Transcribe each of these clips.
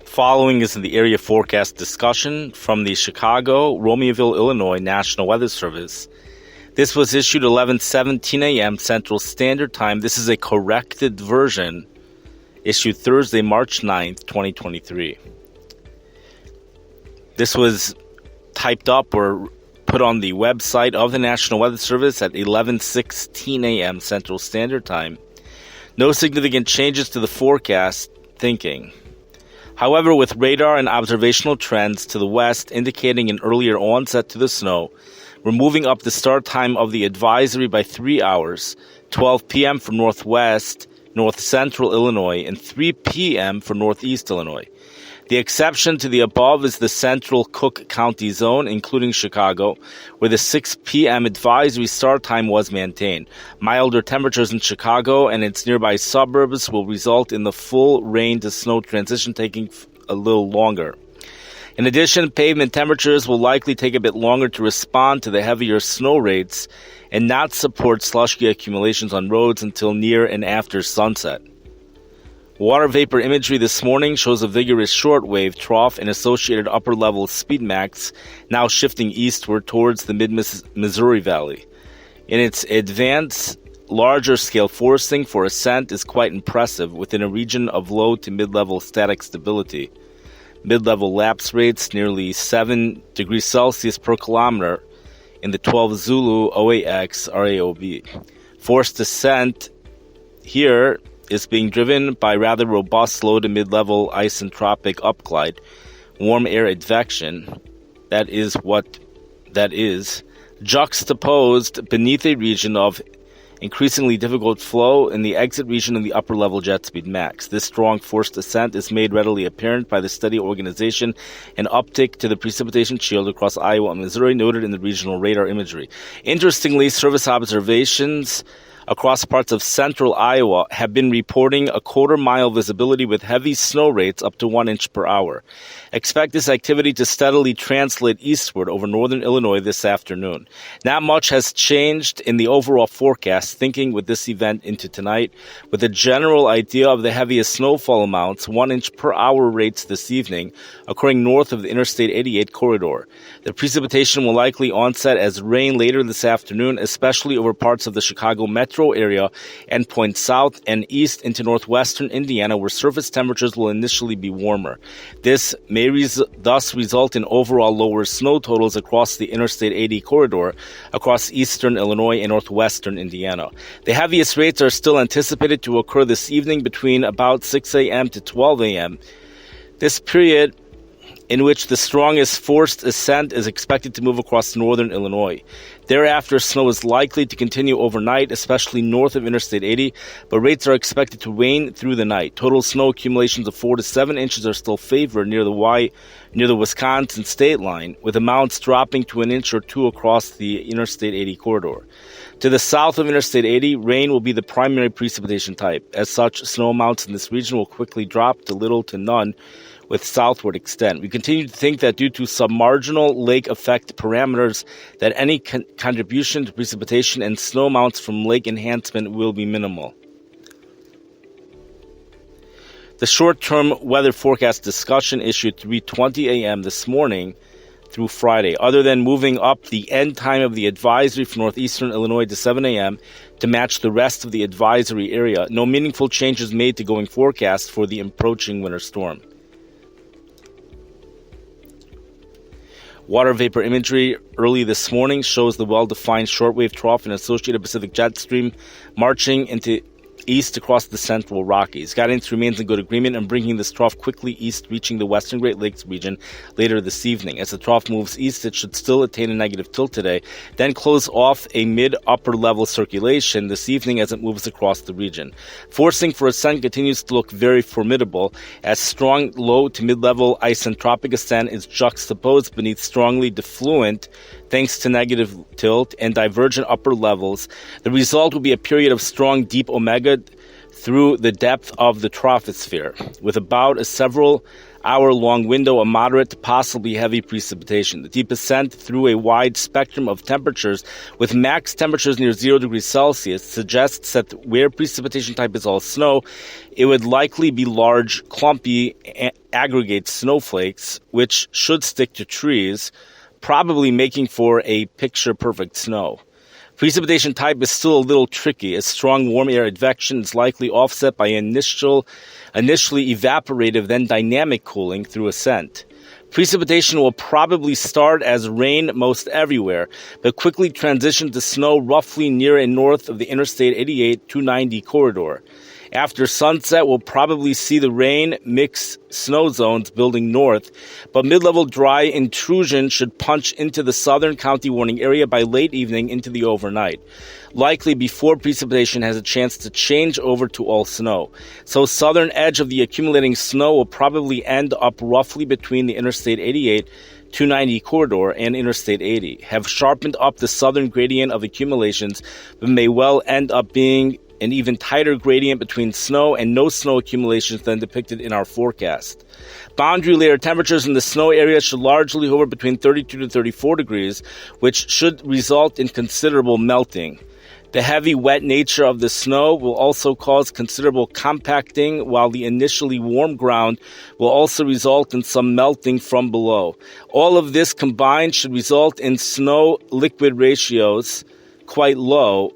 Following is the area forecast discussion from the Chicago, Romeoville, Illinois National Weather Service. This was issued 11:17 a.m. Central Standard Time. This is a corrected version issued Thursday, March 9th, 2023. This was typed up or put on the website of the National Weather Service at 11:16 a.m. Central Standard Time. No significant changes to the forecast thinking. However, with radar and observational trends to the west indicating an earlier onset to the snow, we're moving up the start time of the advisory by 3 hours, 12 p.m. for northwest, north central Illinois, and 3 p.m. for northeast Illinois. The exception to the above is the central Cook County zone, including Chicago, where the 6 p.m. advisory start time was maintained. Milder temperatures in Chicago and its nearby suburbs will result in the full rain to snow transition taking a little longer. In addition, pavement temperatures will likely take a bit longer to respond to the heavier snow rates and not support slushy accumulations on roads until near and after sunset. Water vapor imagery this morning shows a vigorous shortwave trough and associated upper-level speed max now shifting eastward towards the mid-Missouri Valley. In its advance, larger-scale forcing for ascent is quite impressive within a region of low to mid-level static stability. Mid-level lapse rates nearly 7 degrees Celsius per kilometer in the 12 Zulu OAX RAOB. Forced ascent here is being driven by rather robust low to mid-level isentropic upglide, warm air advection. That is what that is, juxtaposed beneath a region of increasingly difficult flow in the exit region of the upper-level jet speed max. This strong forced ascent is made readily apparent by the steady organization and uptick to the precipitation shield across Iowa and Missouri noted in the regional radar imagery. Interestingly, service observations across parts of central Iowa have been reporting a quarter-mile visibility with heavy snow rates up to 1 inch per hour. Expect this activity to steadily translate eastward over northern Illinois this afternoon. Not much has changed in the overall forecast thinking with this event into tonight, with a general idea of the heaviest snowfall amounts, 1 inch per hour rates this evening, occurring north of the Interstate 88 corridor. The precipitation will likely onset as rain later this afternoon, especially over parts of the Chicago metro area and points south and east into northwestern Indiana, where surface temperatures will initially be warmer. This may thus result in overall lower snow totals across the Interstate 80 corridor, across eastern Illinois and northwestern Indiana. The heaviest rates are still anticipated to occur this evening between about 6 a.m. to 12 a.m. This period in which the strongest forced ascent is expected to move across northern Illinois. Thereafter, snow is likely to continue overnight, especially north of Interstate 80, but rates are expected to wane through the night. Total snow accumulations of 4 to 7 inches are still favored near the Wisconsin state line, with amounts dropping to 1 inch or 2 across the Interstate 80 corridor. To the south of Interstate 80, rain will be the primary precipitation type. As such, snow amounts in this region will quickly drop to little to none, with southward extent. We continue to think that due to submarginal lake effect parameters that any contribution to precipitation and snow amounts from lake enhancement will be minimal. The short-term weather forecast discussion issued 3:20 a.m. this morning through Friday, other than moving up the end time of the advisory for northeastern Illinois to 7 a.m. to match the rest of the advisory area. No meaningful changes made to going forecast for the approaching winter storm. Water vapor imagery early this morning shows the well-defined shortwave trough and associated Pacific jet stream marching into east across the central Rockies. Guidance remains in good agreement and bringing this trough quickly east, reaching the western Great Lakes region later this evening. As the trough moves east, it should still attain a negative tilt today, then close off a mid-upper level circulation this evening as it moves across the region. Forcing for ascent continues to look very formidable as strong low to mid-level isentropic ascent is juxtaposed beneath strongly defluent thanks to negative tilt and divergent upper levels. The result will be a period of strong deep omega through the depth of the troposphere, with about a several-hour-long window of moderate to possibly heavy precipitation. The deep ascent through a wide spectrum of temperatures, with max temperatures near 0 degrees Celsius, suggests that where precipitation type is all snow, it would likely be large, clumpy, aggregate snowflakes, which should stick to trees, probably making for a picture-perfect snow. Precipitation type is still a little tricky, as strong warm air advection is likely offset by initially evaporative, then dynamic cooling through ascent. Precipitation will probably start as rain most everywhere, but quickly transition to snow roughly near and north of the Interstate 88-290 corridor. After sunset, we'll probably see the rain mix snow zones building north, but mid-level dry intrusion should punch into the southern county warning area by late evening into the overnight, likely before precipitation has a chance to change over to all snow. So southern edge of the accumulating snow will probably end up roughly between the Interstate 88-290 corridor and Interstate 80, have sharpened up the southern gradient of accumulations, but may well end up being an even tighter gradient between snow and no snow accumulations than depicted in our forecast. Boundary layer temperatures in the snow area should largely hover between 32 to 34 degrees, which should result in considerable melting. The heavy, wet nature of the snow will also cause considerable compacting, while the initially warm ground will also result in some melting from below. All of this combined should result in snow-liquid ratios quite low,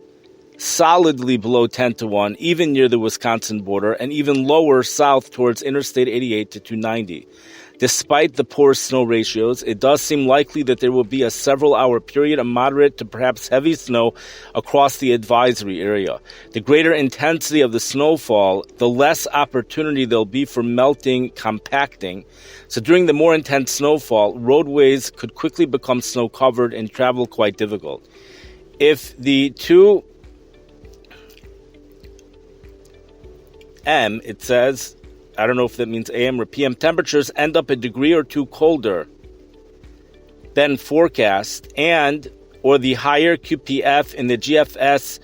solidly below 10 to 1, even near the Wisconsin border, and even lower south towards Interstate 88 to 290. Despite the poor snow ratios, it does seem likely that there will be a several-hour period of moderate to perhaps heavy snow across the advisory area. The greater intensity of the snowfall, the less opportunity there'll be for melting, compacting. So during the more intense snowfall, roadways could quickly become snow-covered and travel quite difficult. If the 2M, it says, I don't know if that means AM or PM, temperatures end up a degree or two colder than forecast, and or the higher QPF in the GFS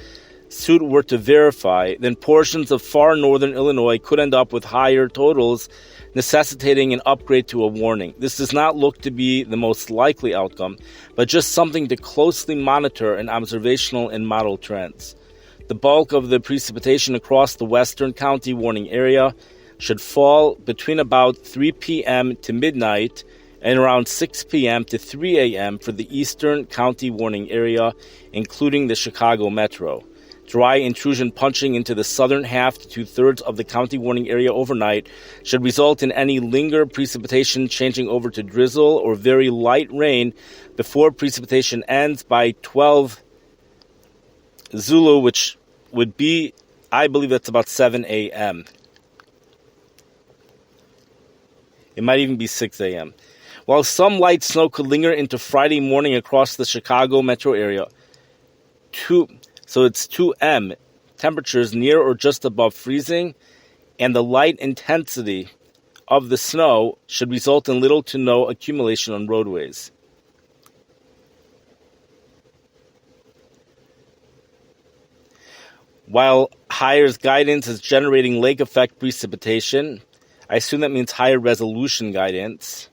suit were to verify, then portions of far northern Illinois could end up with higher totals, necessitating an upgrade to a warning. This does not look to be the most likely outcome, but just something to closely monitor in observational and model trends. The bulk of the precipitation across the western county warning area should fall between about 3 p.m. to midnight and around 6 p.m. to 3 a.m. for the eastern county warning area, including the Chicago metro. Dry intrusion punching into the southern half to two-thirds of the county warning area overnight should result in any linger precipitation changing over to drizzle or very light rain before precipitation ends by 12 Zulu, which would be, I believe that's about 7 a.m. It might even be 6 a.m. While some light snow could linger into Friday morning across the Chicago metro area, so it's 2M, temperatures near or just above freezing, and the light intensity of the snow should result in little to no accumulation on roadways. While HIRE's guidance is generating lake effect precipitation, I assume that means higher resolution guidance.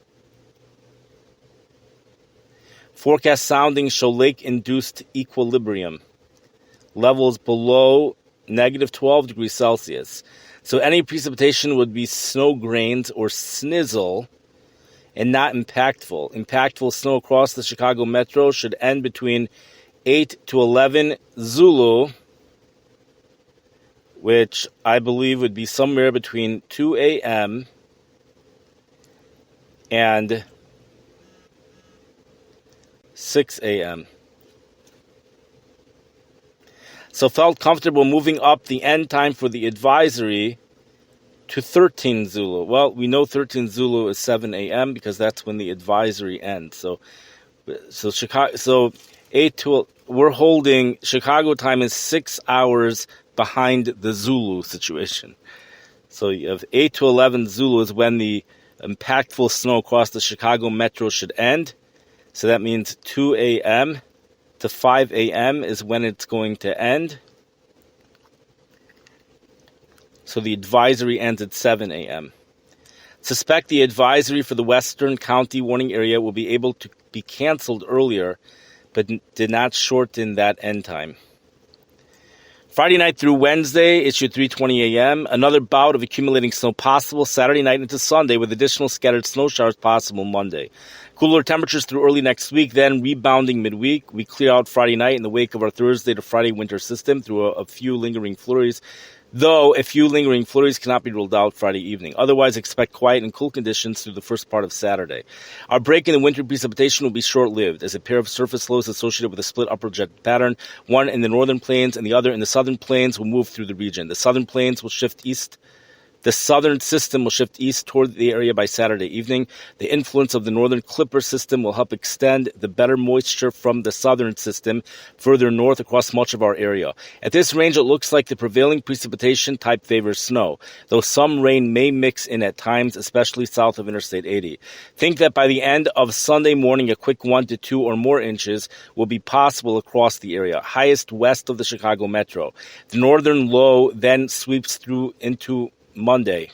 Forecast soundings show lake-induced equilibrium, levels below negative 12 degrees Celsius. So any precipitation would be snow grains or snizzle and not impactful. Impactful snow across the Chicago metro should end between 8 to 11 Zulu, which I believe would be somewhere between 2 a.m. and 6 a.m. So felt comfortable moving up the end time for the advisory to 13 Zulu. Well, we know 13 Zulu is 7 a.m. because that's when the advisory ends. So Chicago. So 8 to we're holding Chicago time is 6 hours behind the Zulu situation. So you have 8 to 11 Zulu is when the impactful snow across the Chicago metro should end. So that means 2 a.m. to 5 a.m. is when it's going to end. So the advisory ends at 7 a.m. Suspect the advisory for the Western County warning area will be able to be canceled earlier, but did not shorten that end time. Friday night through Wednesday, issue 3:20 a.m. Another bout of accumulating snow possible Saturday night into Sunday, with additional scattered snow showers possible Monday. Cooler temperatures through early next week, then rebounding midweek. We clear out Friday night in the wake of our Thursday to Friday winter system through a few lingering flurries, though a few lingering flurries cannot be ruled out Friday evening. Otherwise, expect quiet and cool conditions through the first part of Saturday. Our break in the winter precipitation will be short-lived, as a pair of surface lows associated with a split upper jet pattern, one in the northern plains and the other in the southern plains, will move through the region. The southern plains will shift east. The southern system will shift east toward the area by Saturday evening. The influence of the northern Clipper system will help extend the better moisture from the southern system further north across much of our area. At this range, it looks like the prevailing precipitation type favors snow, though some rain may mix in at times, especially south of Interstate 80. Think that by the end of Sunday morning, a quick 1 to 2 or more inches will be possible across the area, highest west of the Chicago metro. The northern low then sweeps through into Monday.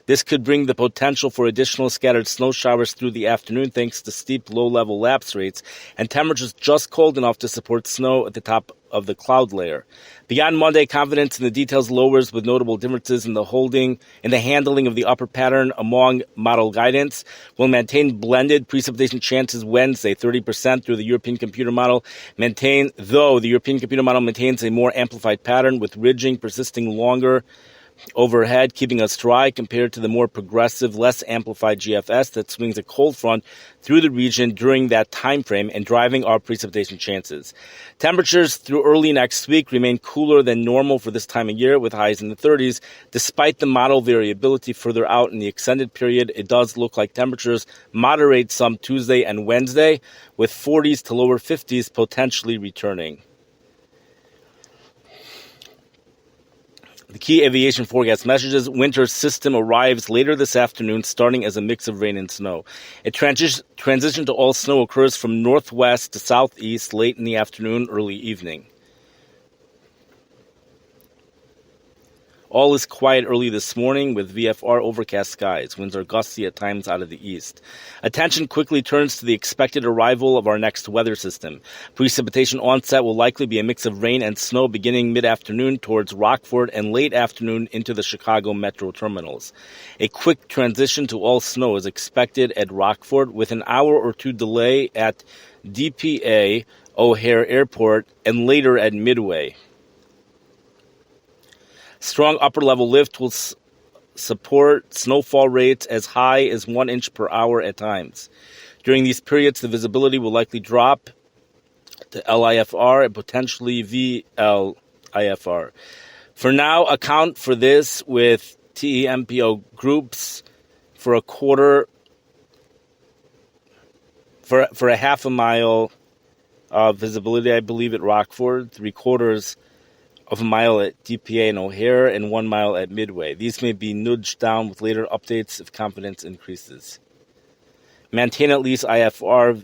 This could bring the potential for additional scattered snow showers through the afternoon thanks to steep low-level lapse rates and temperatures just cold enough to support snow at the top of the cloud layer. Beyond Monday, confidence in the details lowers with notable differences in the handling of the upper pattern among model guidance. We'll maintain blended precipitation chances Wednesday, 30% through the European computer model. Though the European computer model maintains a more amplified pattern with ridging persisting longer overhead, keeping us dry compared to the more progressive, less amplified GFS that swings a cold front through the region during that time frame and driving our precipitation chances. Temperatures through early next week remain cooler than normal for this time of year, with highs in the 30s. Despite the model variability further out in the extended period, it does look like temperatures moderate some Tuesday and Wednesday, with 40s to lower 50s potentially returning. The key aviation forecast messages: winter system arrives later this afternoon, starting as a mix of rain and snow. A transition to all snow occurs from northwest to southeast late in the afternoon, early evening. All is quiet early this morning with VFR overcast skies. Winds are gusty at times out of the east. Attention quickly turns to the expected arrival of our next weather system. Precipitation onset will likely be a mix of rain and snow beginning mid-afternoon towards Rockford and late afternoon into the Chicago metro terminals. A quick transition to all snow is expected at Rockford, with an hour or two delay at DPA, O'Hare Airport, and later at Midway. Strong upper-level lift will support snowfall rates as high as 1 inch per hour at times. During these periods, the visibility will likely drop to LIFR and potentially VLIFR. For now, account for this with TEMPO groups for a half a mile of visibility, I believe, at Rockford, 3/4 of a mile at DPA and O'Hare, and 1 mile at Midway. These may be nudged down with later updates if confidence increases. Maintain at least IFR,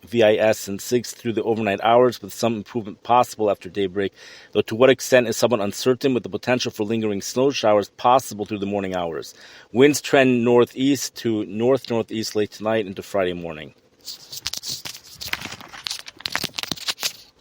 VIS, and SIGs through the overnight hours, with some improvement possible after daybreak, though to what extent is somewhat uncertain, with the potential for lingering snow showers possible through the morning hours. Winds trend northeast to north-northeast late tonight into Friday morning.